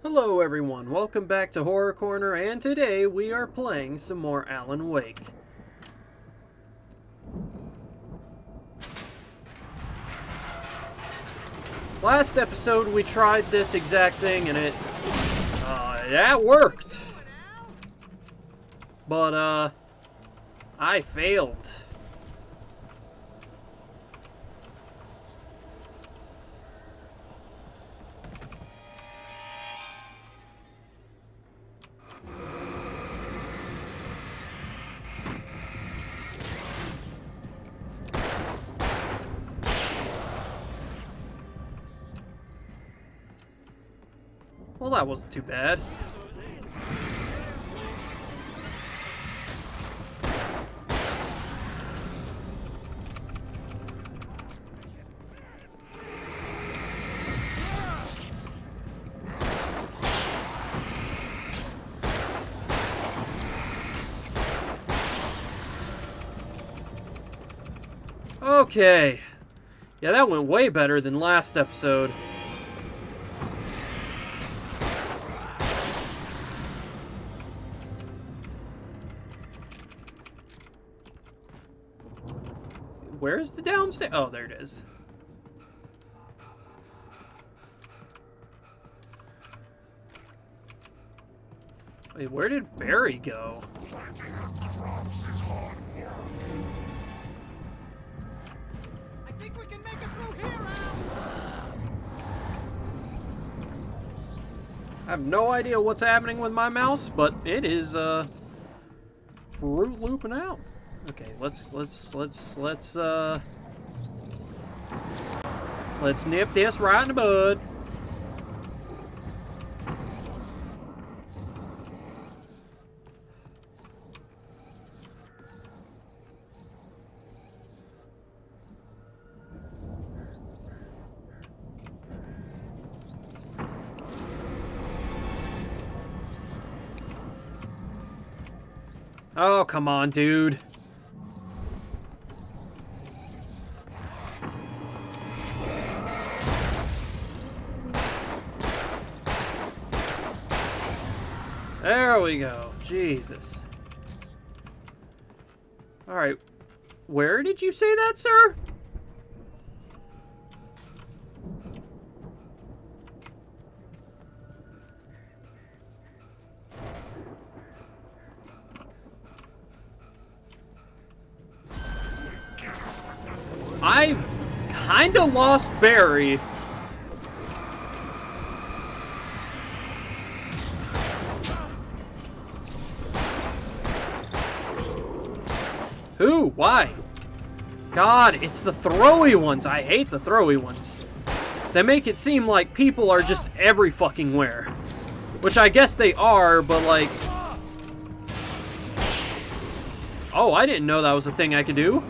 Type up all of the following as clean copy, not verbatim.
Hello everyone, welcome back to Horror Corner, and today we are playing some more Alan Wake. Last episode we tried this exact thing and that worked. But I failed. Well, that wasn't too bad. Okay. Yeah, that went way better than last episode. Where's the downstairs? Oh, there it is. Wait, where did Barry go? I think we can make it through here, Al. I have no idea what's happening with my mouse, but it is Fruit Looping out. Okay, let's nip this right in the bud. Oh, come on, dude. There we go. Jesus. Alright. Where did you say that, sir? I kinda lost Barry. Who? Why? God, it's the throwy ones. I hate the throwy ones. They make it seem like people are just every fucking where. Which I guess they are, but like... Oh, I didn't know that was a thing I could do.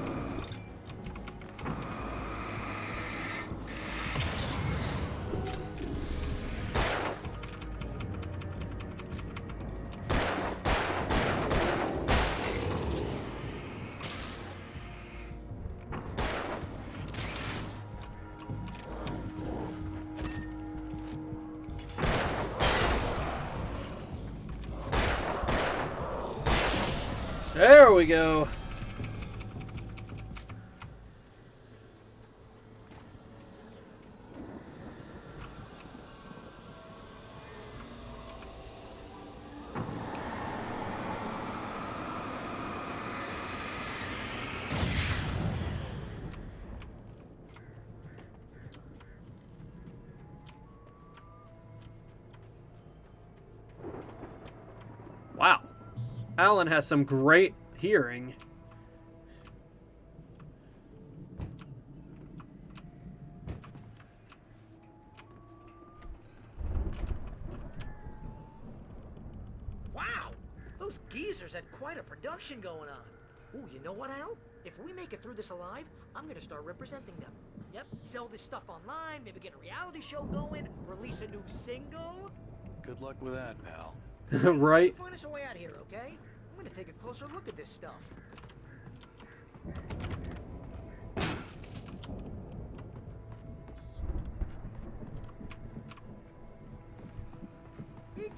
There we go. Wow. Alan has some great hearing. Wow, those geezers had quite a production going on. Ooh, you know what, Al? If we make it through this alive, I'm gonna start representing them. Yep, sell this stuff online, maybe get a reality show going, release a new single. Good luck with that, pal. Right? Find us a way out here, okay? I'm gonna take a closer look at this stuff.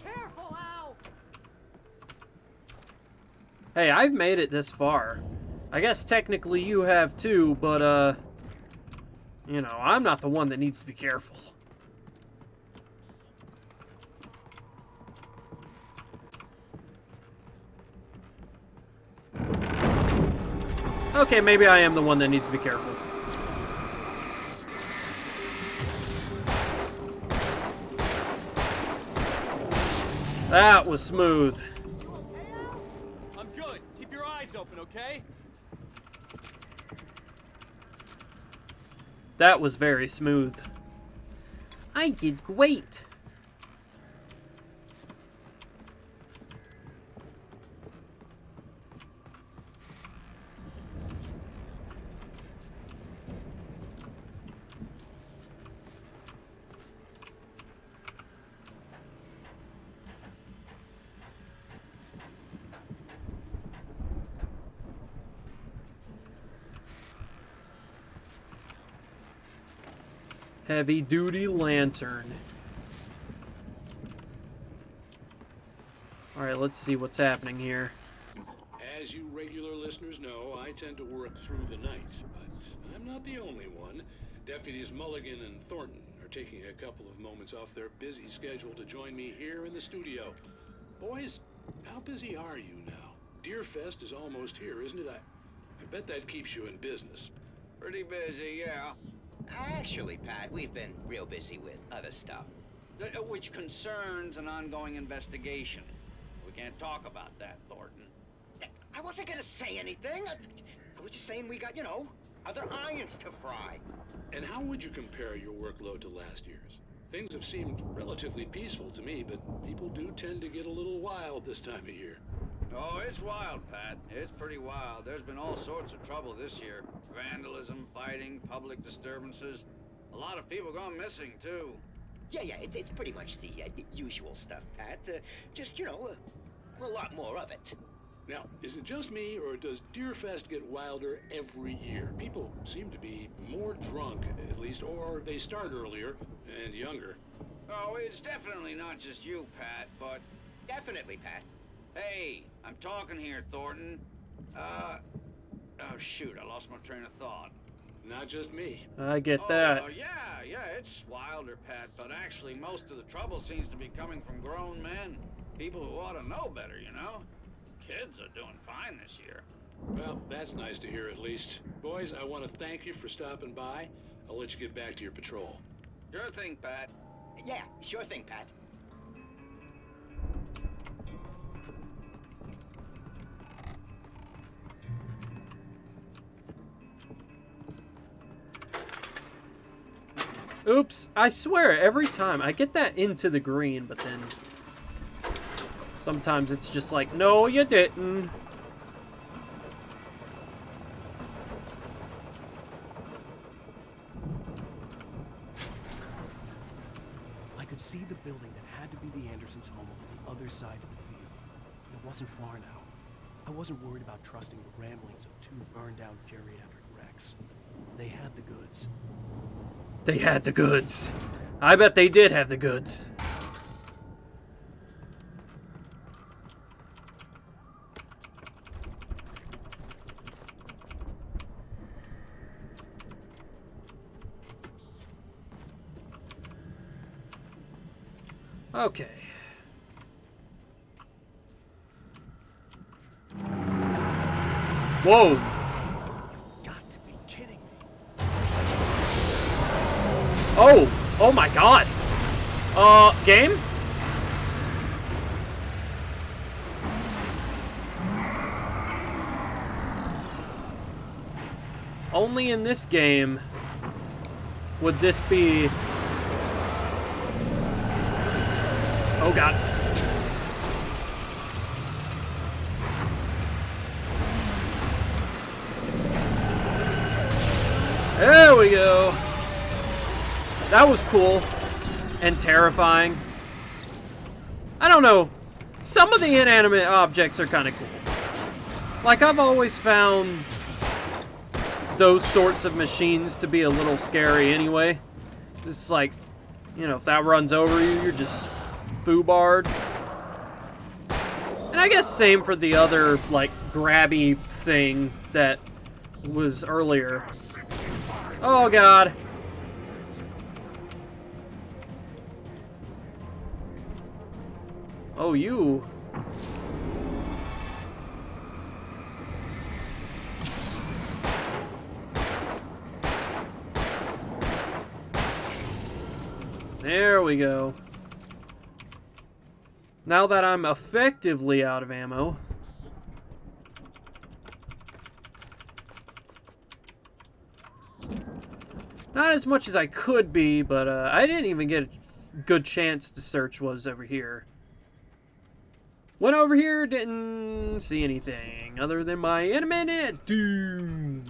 Careful, Al! Hey, I've made it this far. I guess technically you have too, but, you know, I'm not the one that needs to be careful. Okay, maybe I am the one that needs to be careful. That was smooth. I'm good. Keep your eyes open, okay? That was very smooth. I did great. Heavy duty lantern. Alright, let's see what's happening here. As you regular listeners know, I tend to work through the night, but I'm not the only one. Deputies Mulligan and Thornton are taking a couple of moments off their busy schedule to join me here in the studio. Boys, how busy are you now? Deerfest is almost here, isn't it? I bet that keeps you in business. Pretty busy, yeah. Actually, Pat, we've been real busy with other stuff. Which concerns an ongoing investigation. We can't talk about that, Thornton. I wasn't gonna say anything. I was just saying we got, you know, other irons to fry. And how would you compare your workload to last year's? Things have seemed relatively peaceful to me, but people do tend to get a little wild this time of year. Oh, it's wild, Pat. It's pretty wild. There's been all sorts of trouble this year. Vandalism, fighting, public disturbances. A lot of people gone missing, too. Yeah, it's pretty much the usual stuff, Pat. Just, you know, a lot more of it. Now, is it just me, or does Deerfest get wilder every year? People seem to be more drunk, at least, or they start earlier and younger. Oh, it's definitely not just you, Pat, but... Definitely, Pat. Hey, I'm talking here, Thornton. Oh, shoot, I lost my train of thought. Not just me. I get that. Yeah, it's wilder, Pat, but actually most of the trouble seems to be coming from grown men. People who ought to know better, you know? Kids are doing fine this year. Well, that's nice to hear at least. Boys, I want to thank you for stopping by. I'll let you get back to your patrol. Sure thing, Pat. Yeah, sure thing, Pat. Oops, I swear, every time I get that into the green, but then sometimes it's just like, no, you didn't. I could see the building that had to be the Andersons' home on the other side of the field. It wasn't far now. I wasn't worried about trusting the ramblings of two burned-out geriatric wrecks. They had the goods. They had the goods. I bet they did have the goods. Okay. Whoa. Got to be kidding me. Oh my god. Game? Only in this game would this be... Oh god. There we go. That was cool and terrifying. I don't know. Some of the inanimate objects are kind of cool. Like, I've always found those sorts of machines to be a little scary anyway. It's like, you know, if that runs over you, you're just foobarred. And I guess same for the other, like, grabby thing that was earlier. Oh, God. Oh, you. There we go. Now that I'm effectively out of ammo. Not as much as I could be, but I didn't even get a good chance to search what was over here. Went over here, didn't see anything other than my imminent doom.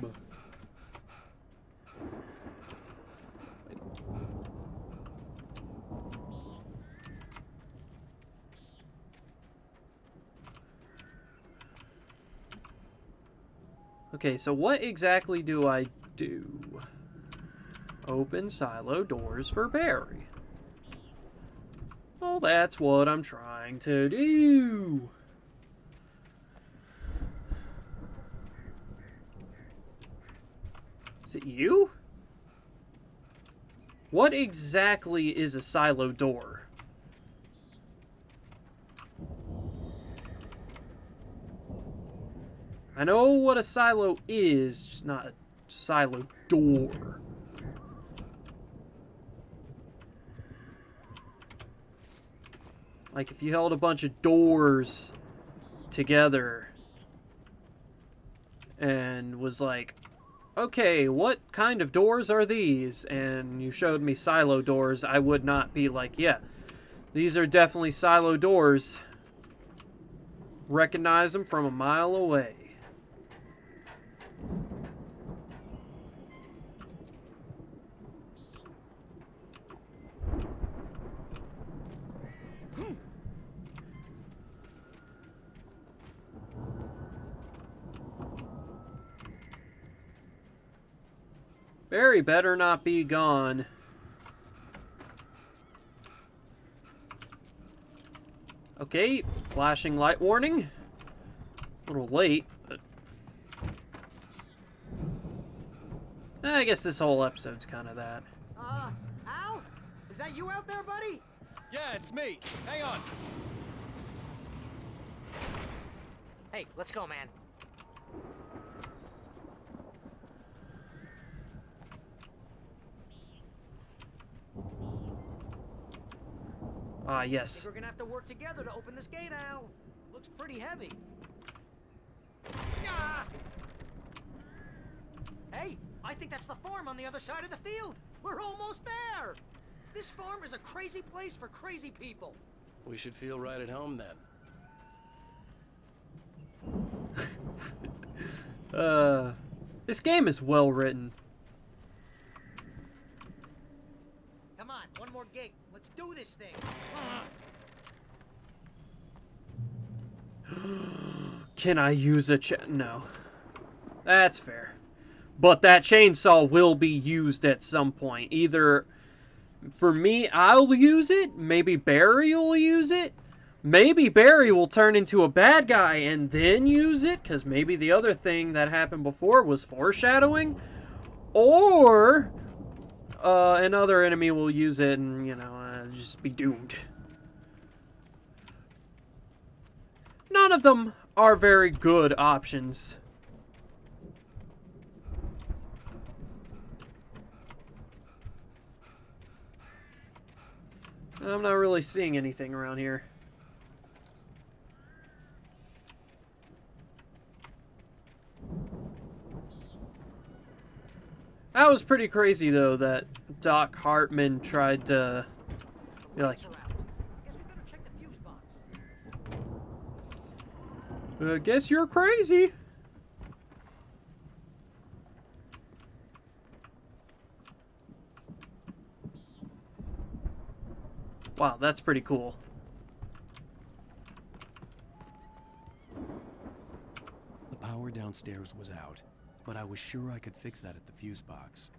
Okay, so what exactly do I do? Open silo doors for Barry. Well, that's what I'm trying to do. Is it you? What exactly is a silo door? I know what a silo is, just not a silo door. Like if you held a bunch of doors together and was like, okay, what kind of doors are these? And you showed me silo doors, I would not be like, yeah, these are definitely silo doors. Recognize them from a mile away. Barry better not be gone. Okay, flashing light warning. A little late, but I guess this whole episode's kind of that. Al? Is that you out there, buddy? Yeah, it's me. Hang on. Hey, let's go, man. Ah, yes. We're gonna have to work together to open this gate, Al. Looks pretty heavy. Ah! Hey, I think that's the farm on the other side of the field. We're almost there. This farm is a crazy place for crazy people. We should feel right at home then. This game is well written. Come on, one more gate. Let's do this thing. Can I use a No. That's fair. But that chainsaw will be used at some point. Either, for me, I'll use it. Maybe Barry will use it. Maybe Barry will turn into a bad guy and then use it. Because maybe the other thing that happened before was foreshadowing. Or another enemy will use it and, you know, just be doomed. None of them are very good options. I'm not really seeing anything around here. That was pretty crazy, though, that Doc Hartman tried to be like, Guess we better check the fuse box. I guess you're crazy. Wow, that's pretty cool. The power downstairs was out, but I was sure I could fix that at the fuse box.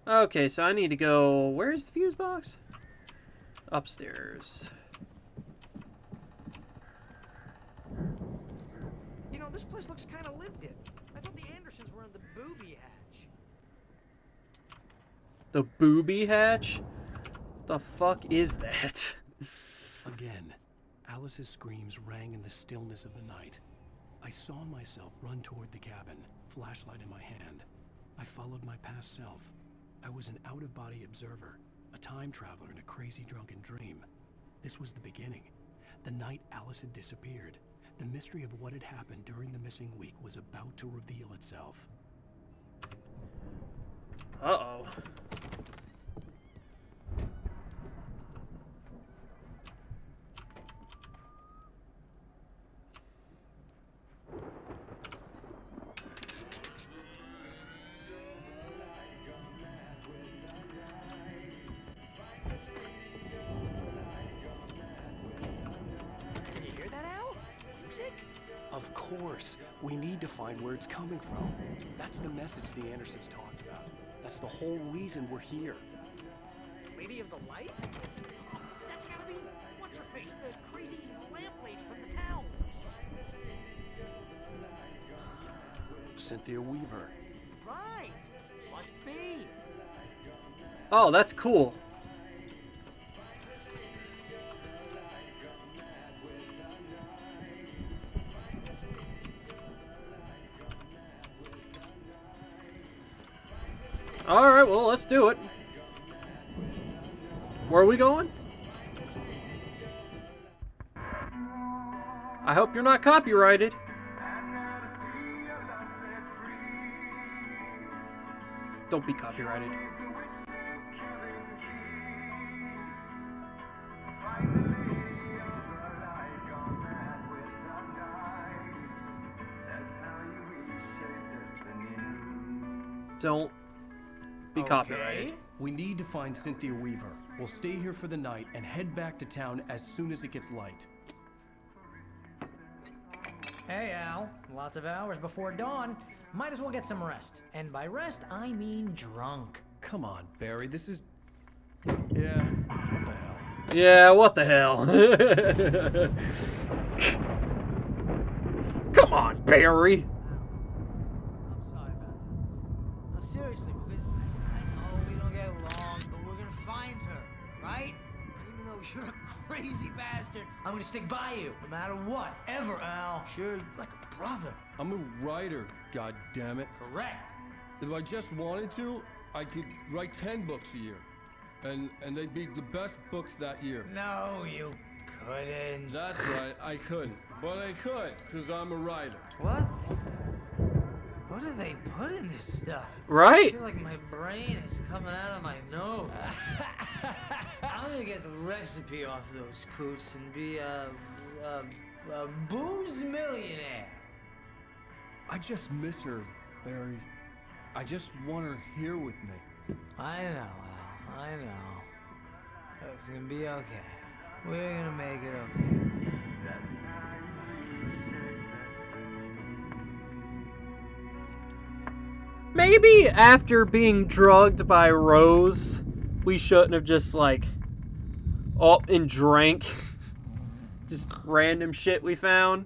Okay, so I need to go... Where's the fuse box? Upstairs. know, this place looks kind of lived in. I thought the Andersons were in the booby hatch. The booby hatch? The fuck is that? Again, Alice's screams rang in the stillness of the night. I saw myself run toward the cabin, flashlight in my hand. I followed my past self. I was an out-of-body observer, a time traveler in a crazy drunken dream. This was the beginning. The night Alice had disappeared. The mystery of what had happened during the missing week was about to reveal itself. Uh-oh. Can you hear that, Al? Music? Of course, we need to find where it's coming from. That's the message the Andersons talked about. That's the whole reason we're here. Lady of the Light? Oh, that's gotta be, what's her face? The crazy lamp lady from the town. Cynthia Weaver. Right. Must be. Oh, that's cool. Alright, well, let's do it. Where are we going? I hope you're not copyrighted. Don't be copyrighted. Don't be copyrighted. We need to find Cynthia Weaver. We'll stay here for the night and head back to town as soon as it gets light. Hey, Al. Lots of hours before dawn. Might as well get some rest. And by rest, I mean drunk. Come on, Barry, this is... Yeah, what the hell? Yeah, what the hell? Come on, Barry. I'm sorry about this. No, seriously, because I know we don't get along, but we're gonna find her, right? Even though you're a crazy bastard, I'm gonna stick by you, no matter what, ever, Al. Sure, like a brother. I'm a writer, goddammit. Correct. If I just wanted to, I could write 10 books a year. And they'd be the best books that year. No, you couldn't. That's right, I couldn't. But I could, because I'm a writer. What? What do they put in this stuff? I Right? feel like my brain is coming out of my nose. I'm gonna get the recipe off those coots and be a booze millionaire. I just miss her, Barry. I just want her here with me. I know, Al. I know. It's gonna be okay. We're gonna make it okay. Maybe after being drugged by Rose, we shouldn't have just like up and drank just random shit we found.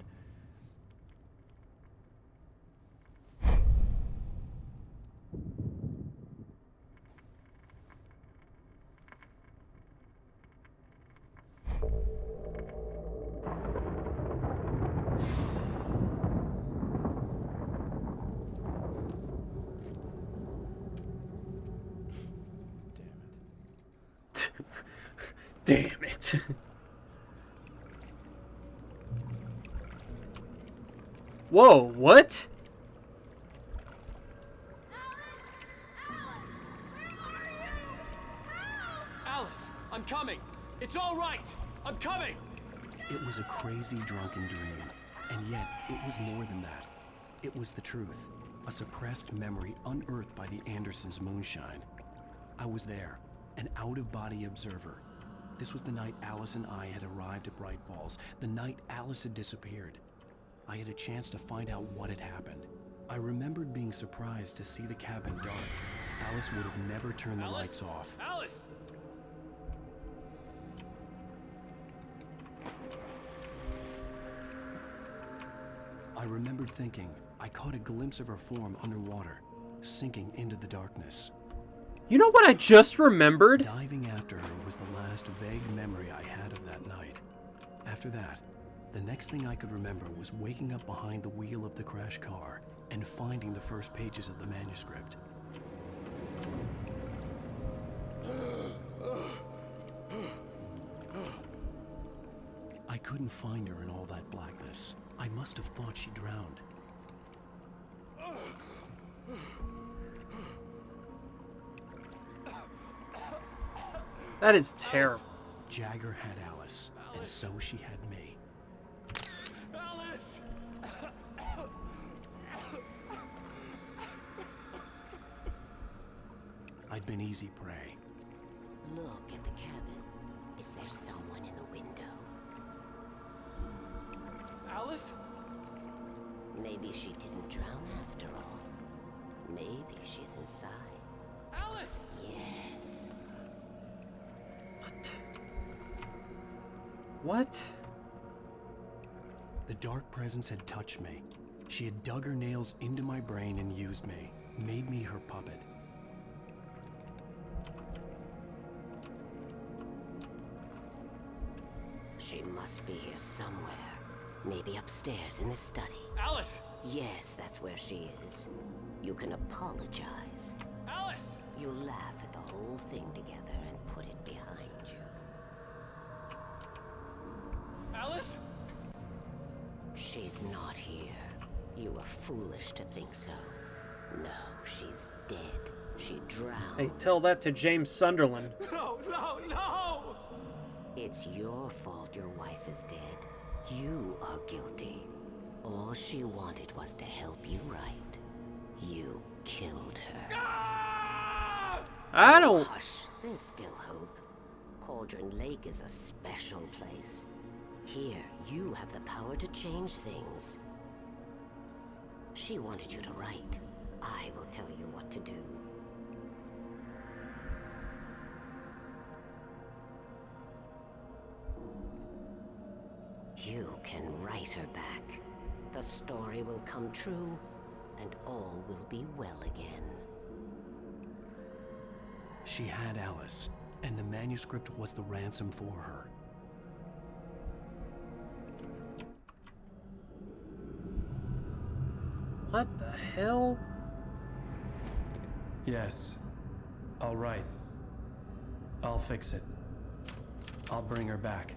Damn it. Whoa, what? Alice, I'm coming. It's all right. I'm coming. It was a crazy drunken dream, and yet it was more than that. It was the truth, a suppressed memory unearthed by the Andersons' moonshine. I was there, an out-of-body observer. This was the night Alice and I had arrived at Bright Falls, the night Alice had disappeared. I had a chance to find out what had happened. I remembered being surprised to see the cabin dark. Alice would have never turned the lights off. Alice! I I remembered thinking I caught a glimpse of her form underwater, sinking into the darkness. You know what I just remembered? Diving after her was the last vague memory I had of that night. After that, the next thing I could remember was waking up behind the wheel of the crashed car and finding the first pages of the manuscript. I couldn't find her in all that blackness. I must have thought she drowned. That is terrible. Jagger had Alice, and so she had me. Alice! I'd been easy prey. Look at the cabin. Is there someone in the window? Alice? Maybe she didn't drown after all. Maybe she's inside. Alice! Yes. What? The dark presence had touched me. She had dug her nails into my brain and used me, made me her puppet. She must be here somewhere. Maybe upstairs in the study. Alice! Yes, that's where she is. You can apologize. Alice! You laugh at the whole thing together and put it behind you. Alice? She's not here. You were foolish to think so. No, she's dead. She drowned. Hey, tell that to James Sunderland. No, no, no! It's your fault your wife is dead. You are guilty. All she wanted was to help you right. You killed her. I don't... Hush, there's still hope. Cauldron Lake is a special place. Here, you have the power to change things. She wanted you to write. I will tell you what to do. You can write her back. The story will come true, and all will be well again. She had Alice, and the manuscript was the ransom for her. What the hell? Yes. All right. I'll fix it. I'll bring her back.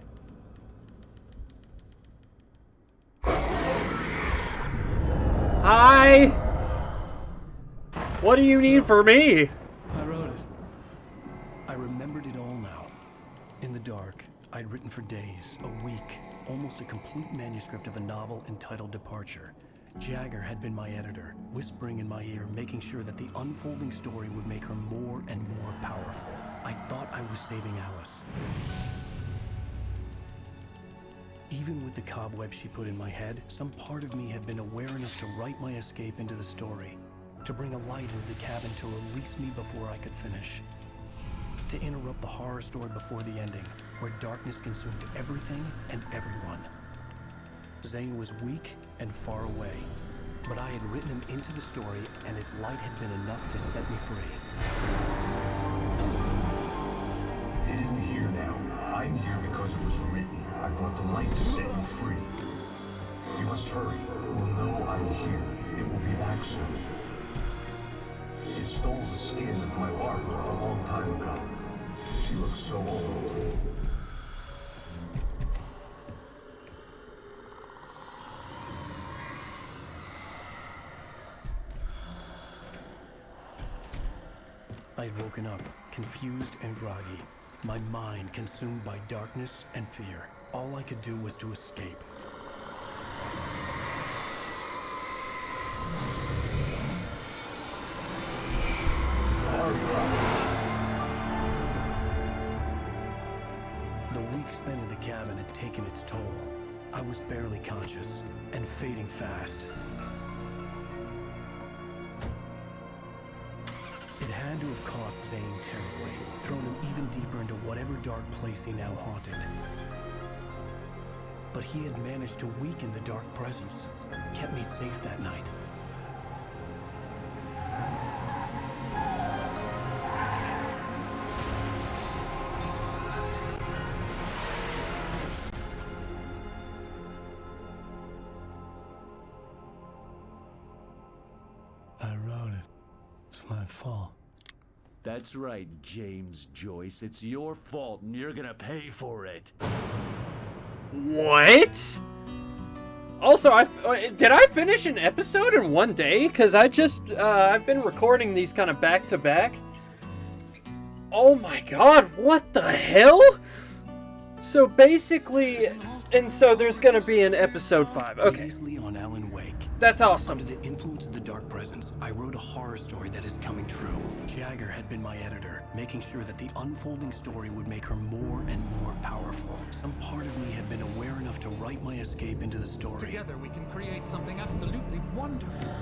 Hi! What do you need for me? I wrote it. I remembered it all now. In the dark, I'd written for days, a week, almost a complete manuscript of a novel entitled Departure. Jagger had been my editor, whispering in my ear, making sure that the unfolding story would make her more and more powerful. I thought I was saving Alice. Even with the cobweb she put in my head, some part of me had been aware enough to write my escape into the story, to bring a light into the cabin to release me before I could finish, to interrupt the horror story before the ending, where darkness consumed everything and everyone. Zane was weak and far away, but I had written him into the story, and his light had been enough to set me free. It isn't here now. I'm here because it was written. I brought the light to set you free. You must hurry. It will know I'm here. It will be back soon. It stole the skin of my Barbara a long time ago. She looks so old. I had woken up, confused and groggy, my mind consumed by darkness and fear. All I could do was to escape. The week spent in the cabin had taken its toll. I was barely conscious, and fading fast. It had to have cost Zane terribly, thrown him even deeper into whatever dark place he now haunted. but he had managed to weaken the dark presence, kept me safe that night. I wrote it. It's my fault. That's right, James Joyce. It's your fault, and you're gonna pay for it. What? Also, did I finish an episode in one day? Because I've been recording these kind of back to back. Oh my god, what the hell? So basically, and so there's gonna be an episode 5. Okay. Previously on Alan Wake. That's awesome. Under the influence of the dark presence, I wrote a horror story that is coming true. Jagger had been my editor, making sure that the unfolding story would make her more and more powerful. Some part of me had been aware enough to write my escape into the story. Together we can create something absolutely wonderful.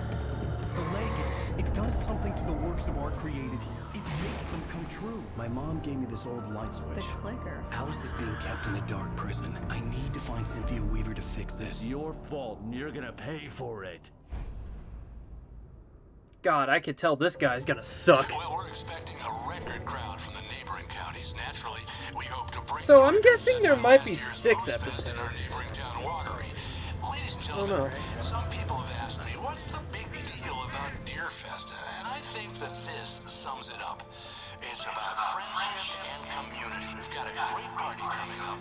The lake, it does something to the works of art created here. It makes them come true. My mom gave me this old light switch. The clicker. Alice is being kept in a dark prison. I need to find Cynthia Weaver to fix this. It's your fault, and you're gonna pay for it. God, I could tell this guy's gonna suck. Well, we're expecting a record crowd from the neighboring counties. Naturally, we hope to bring... So I'm guessing there might be 6 episodes. Oh no. Some people have asked me, what's the big deal about Deerfest? And I think that this sums it up. It's about friendship and community. We've got a great party coming up.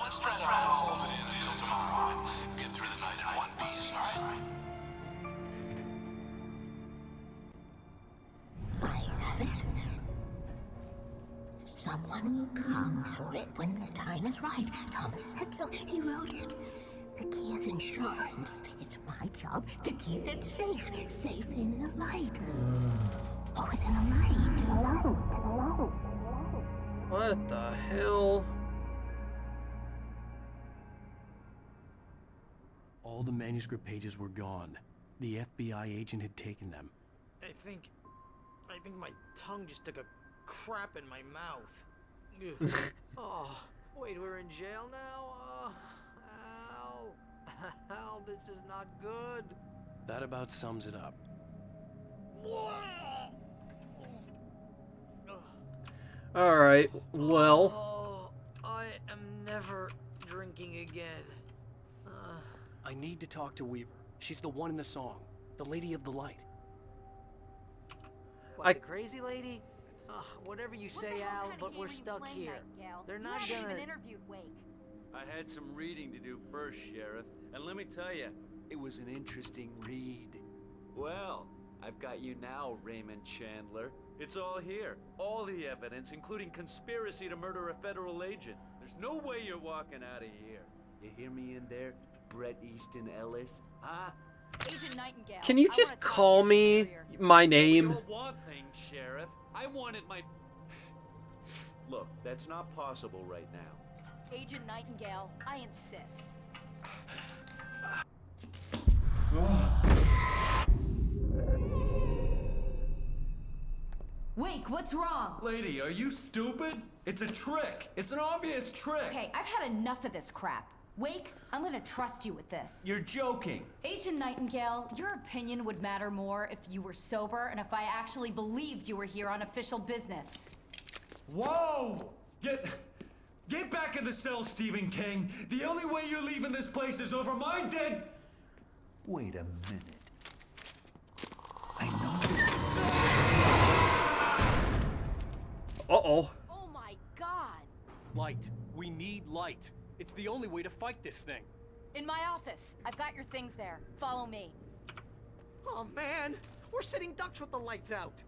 Let's try to hold it in until tomorrow and get through the night in one piece, all right? I have it. Someone will come for it when the time is right. Thomas said so. He wrote it. The key is insurance. It's my job to keep it safe. Safe in the light. Always in the light. What the hell? All the manuscript pages were gone. The FBI agent had taken them. I think my tongue just took a crap in my mouth. Ugh. Oh, wait, we're in jail now? Al, this is not good. That about sums it up. Alright, well. Oh, I am never drinking again. I need to talk to Weaver. She's the one in the song. The Lady of the Light. What, the crazy lady? Whatever you say, Al, but we're stuck here. They're not gonna... interviewed Wake. I had some reading to do first, Sheriff, and let me tell you, it was an interesting read. Well, I've got you now, Raymond Chandler. It's all here. All the evidence, including conspiracy to murder a federal agent. There's no way you're walking out of here. You hear me in there, Bret Easton Ellis? Huh? Agent Nightingale. Can you just call me my name? You don't want things, Sheriff. I wanted my... Look, that's not possible right now. Agent Nightingale, I insist. Wake, what's wrong? Lady, are you stupid? It's a trick. It's an obvious trick. Okay, I've had enough of this crap. Wake, I'm gonna trust you with this. You're joking. Agent Nightingale, your opinion would matter more if you were sober and if I actually believed you were here on official business. Whoa! Get back in the cell, Stephen King. The only way you're leaving this place is over my dead... Wait a minute. I know. Uh-oh. Oh my god! Light. We need light. It's the only way to fight this thing. In my office. I've got your things there. Follow me. Oh man, we're sitting ducks with the lights out.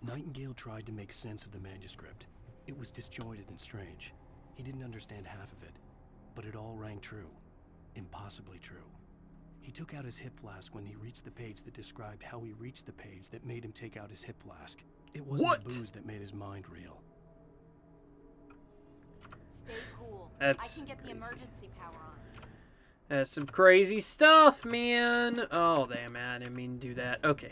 Nightingale tried to make sense of the manuscript. It was disjointed and strange. He didn't understand half of it, but it all rang true. Impossibly true. He took out his hip flask when he reached the page that described how he reached the page that made him take out his hip flask. It wasn't the booze that made his mind reel. Stay cool. That's I can get crazy. the emergency power on. That's some crazy stuff, man. Oh, damn, man. I didn't mean to do that. Okay.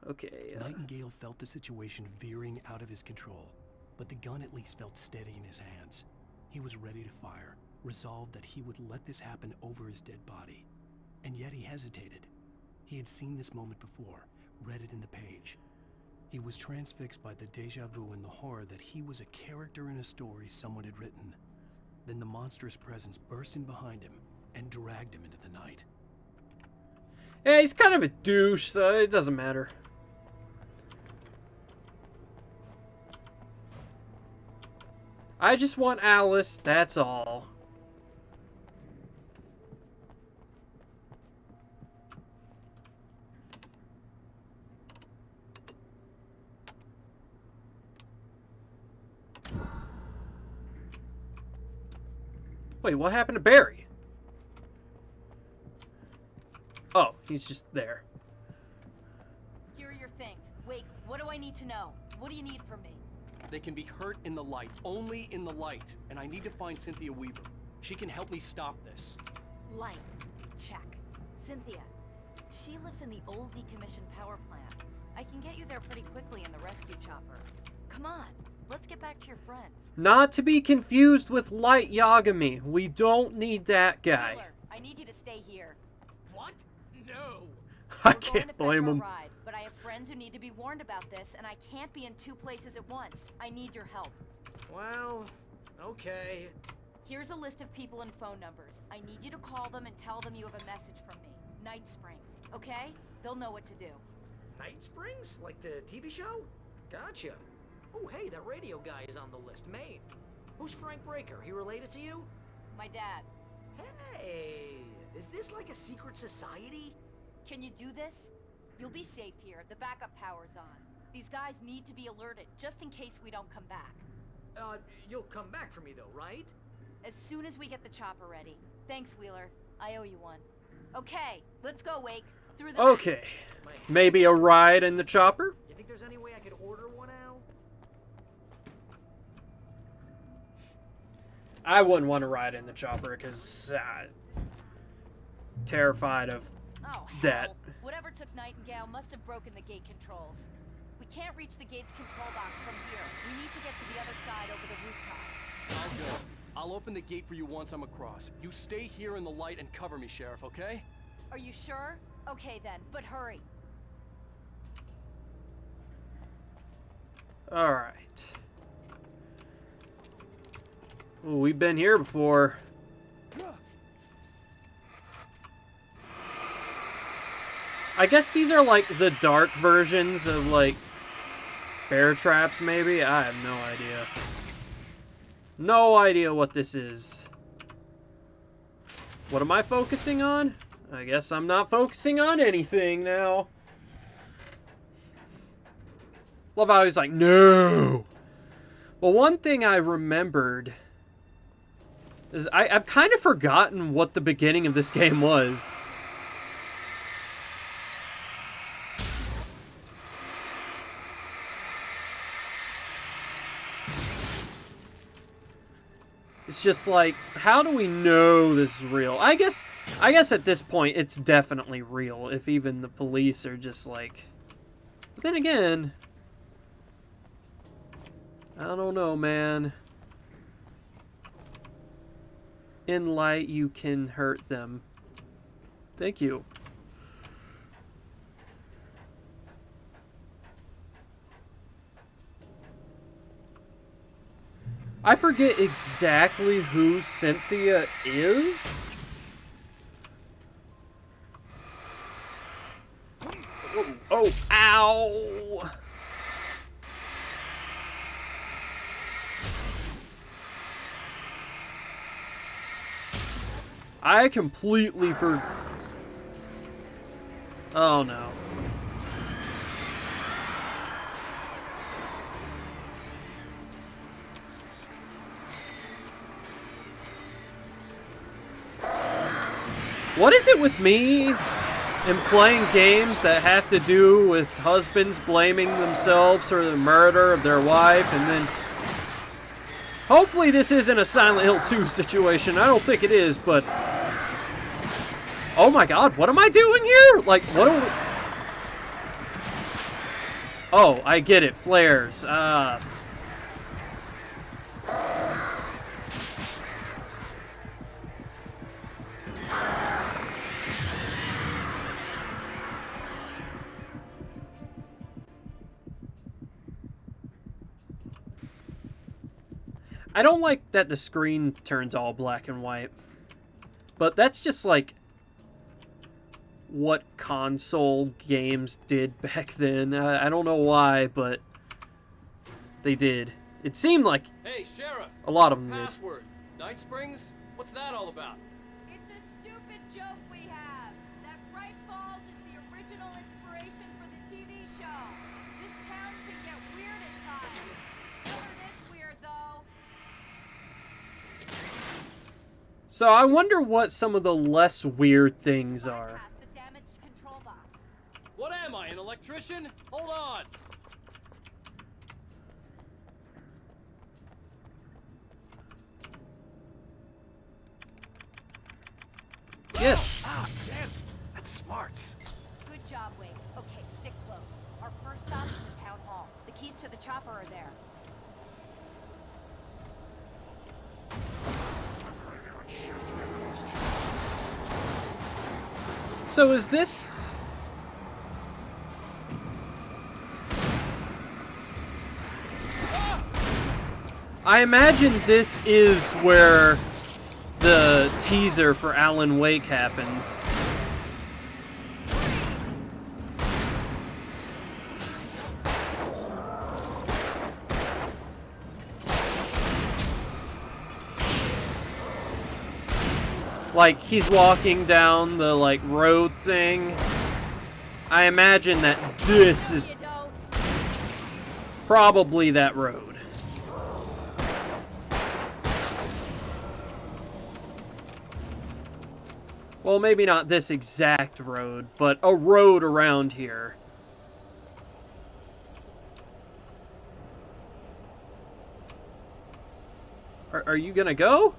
Okay. Nightingale felt the situation veering out of his control. but the gun at least felt steady in his hands. He was ready to fire, resolved that he would let this happen over his dead body. And yet he hesitated. He had seen this moment before, read it in the page. He was transfixed by the déjà vu and the horror that he was a character in a story someone had written. Then the monstrous presence burst in behind him and dragged him into the night. Yeah, he's kind of a douche, so it doesn't matter. I just want Alice, that's all. Wait, what happened to Barry? Oh, he's just there. Here are your things. Wait, what do I need to know? What do you need from me? They can be hurt in the light, only in the light. And I need to find Cynthia Weaver. She can help me stop this. Light. Check. Cynthia. She lives in the old decommissioned power plant. I can get you there pretty quickly in the rescue chopper. Come on, let's get back to your friend. Not to be confused with Light Yagami. We don't need that guy. Wheeler, I need you to stay here. What? No. I can't blame him. Ride, but I have friends who need to be warned about this, and I can't be in two places at once. I need your help. Well, okay. Here's a list of people and phone numbers. I need you to call them and tell them you have a message from me. Night Springs, okay? They'll know what to do. Night Springs? Like the TV show? Gotcha. Oh, hey, that radio guy is on the list. Maine. Who's Frank Breaker? He related to you? My dad. Hey, is this like a secret society? Can you do this? You'll be safe here. The backup power's on. These guys need to be alerted, just in case we don't come back. You'll come back for me though, right? As soon as we get the chopper ready. Thanks, Wheeler. I owe you one. Okay, let's go, Wake. Through the Okay. Maybe a ride in the chopper? You think there's any way I could order one, Al? I wouldn't want to ride in the chopper because terrified of that. Whatever took Nightingale must have broken the gate controls. We can't reach the gate's control box from here. We need to get to the other side over the rooftop. I'll go. I'll open the gate for you once I'm across. You stay here in the light and cover me, Sheriff, okay? Are you sure? Okay then, but hurry. Alright. Well, we've been here before. I guess these are like the dark versions of like bear traps, maybe? I have no idea. No idea what this is. What am I focusing on? I guess I'm not focusing on anything now. Love how he's like, no! Well, one thing I remembered is I've kind of forgotten what the beginning of this game was. It's just like, how do we know this is real? I guess at this point it's definitely real if even the police are just like... But then again, I don't know, man. In light, you can hurt them. Thank you. I forget exactly who Cynthia is. Oh, ow! I completely Oh no. What is it with me and playing games that have to do with husbands blaming themselves for the murder of their wife and then... Hopefully this isn't a Silent Hill 2 situation. I don't think it is, but... Oh my god, what am I doing here? Like, what are we... Oh, I get it. Flares. I don't like that the screen turns all black and white. But that's just like what console games did back then. I don't know why, but they did. It seemed like Hey, Sheriff! a lot of them did. Password. Night Springs? What's that all about? It's a stupid joke we have. That Bright Falls is the original inspiration for the TV show. This town can get weird at times. Never this weird, though. So I wonder what some of the less weird things are. Bypass the damaged control box. What am I, an electrician? Hold on! Yes. Ah, damn. That's smart. Good job, Wade. Okay, stick close. Our first stop is the town hall. The keys to the chopper are there. So is this... I imagine this is where the teaser for Alan Wake happens. Like, he's walking down the, like, road thing. I imagine that this is probably that road. Well, maybe not this exact road, but a road around here. Are you gonna go?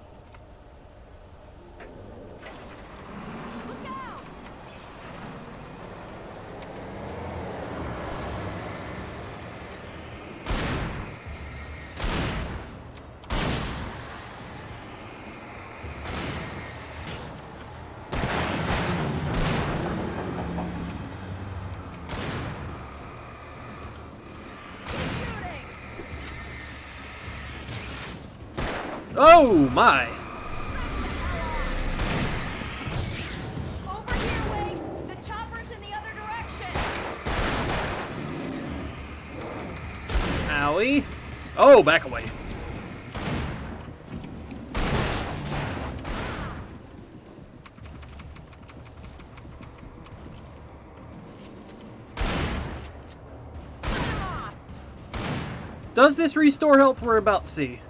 Oh my! Over here, Wade! The chopper's in the other direction! Owie. Oh, back away. Does this restore health? We're about to see.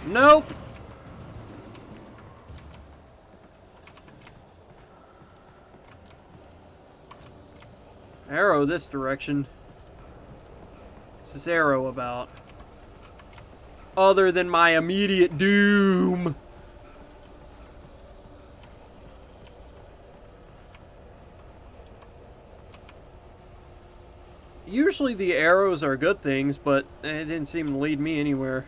Nope. Arrow this direction. What's this arrow about? Other than my immediate doom. Usually the arrows are good things, but it didn't seem to lead me anywhere.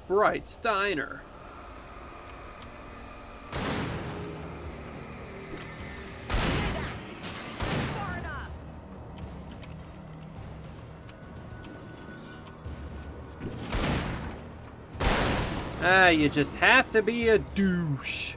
Bright Steiner. Ah, you just have to be a douche.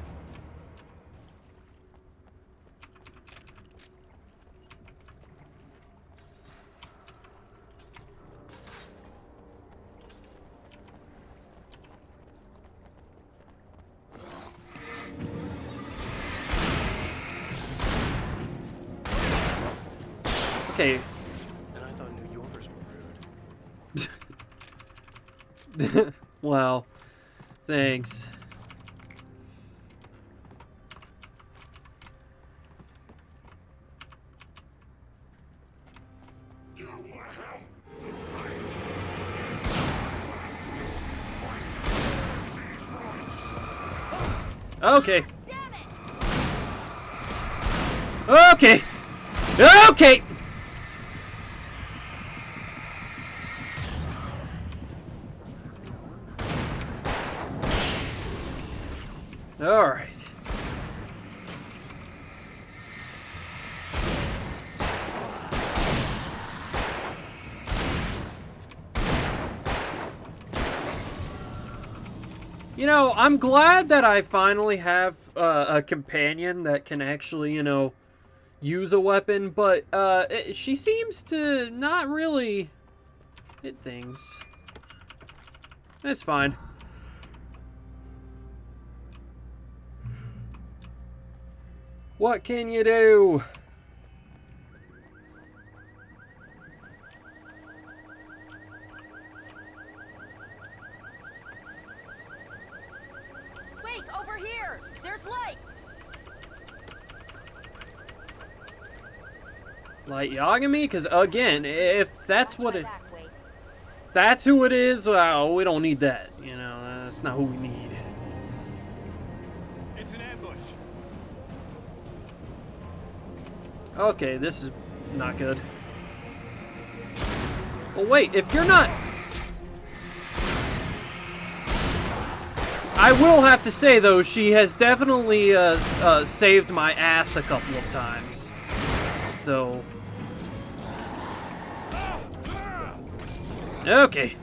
Okay. And I thought New Yorkers were rude. Well, thanks. Okay. Okay. Okay. Alright. You know, I'm glad that I finally have a companion that can actually, you know, use a weapon, but she seems to not really hit things. It's fine. What can you do? Wait, over here! There's light! Like Yagami? Because again, if that's what it... That's who it is, well, we don't need that. You know, that's not who we need. It's an ambush. Okay, this is not good. Well, wait, if you're not... I will have to say, though, she has definitely saved my ass a couple of times. So... Okay.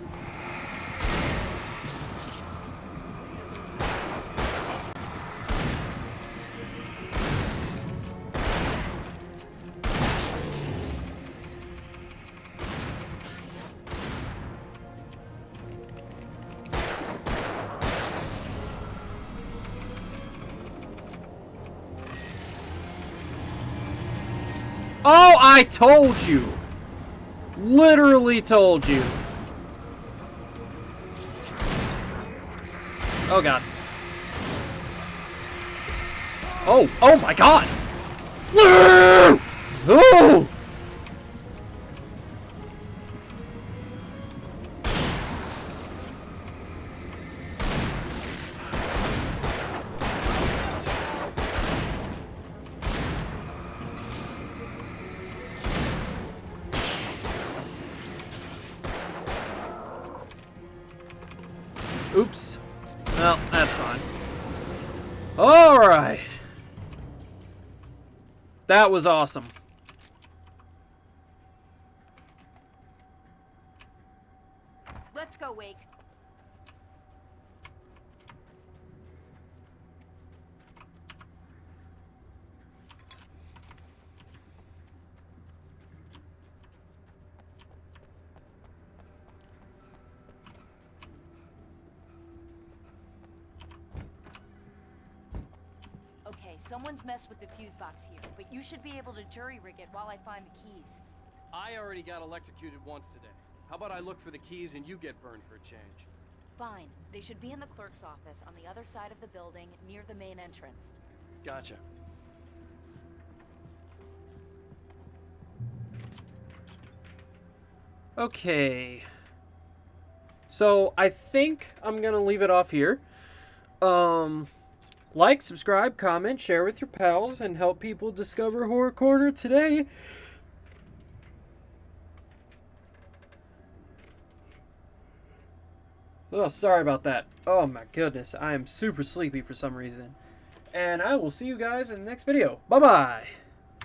Oh, I told you! Literally told you. Oh god. Oh my god! Oh! Oops. Well, that's fine. Alright. That was awesome. Let's go, Wake. Okay, someone's messed with the fuse box here, but you should be able to jury-rig it while I find the keys. I already got electrocuted once today. How about I look for the keys and you get burned for a change? Fine. They should be in the clerk's office on the other side of the building, near the main entrance. Gotcha. Okay. So, I think I'm gonna leave it off here. Like, subscribe, comment, share with your pals, and help people discover Horror Corner today. Oh, sorry about that. Oh my goodness, I am super sleepy for some reason. And I will see you guys in the next video. Bye-bye!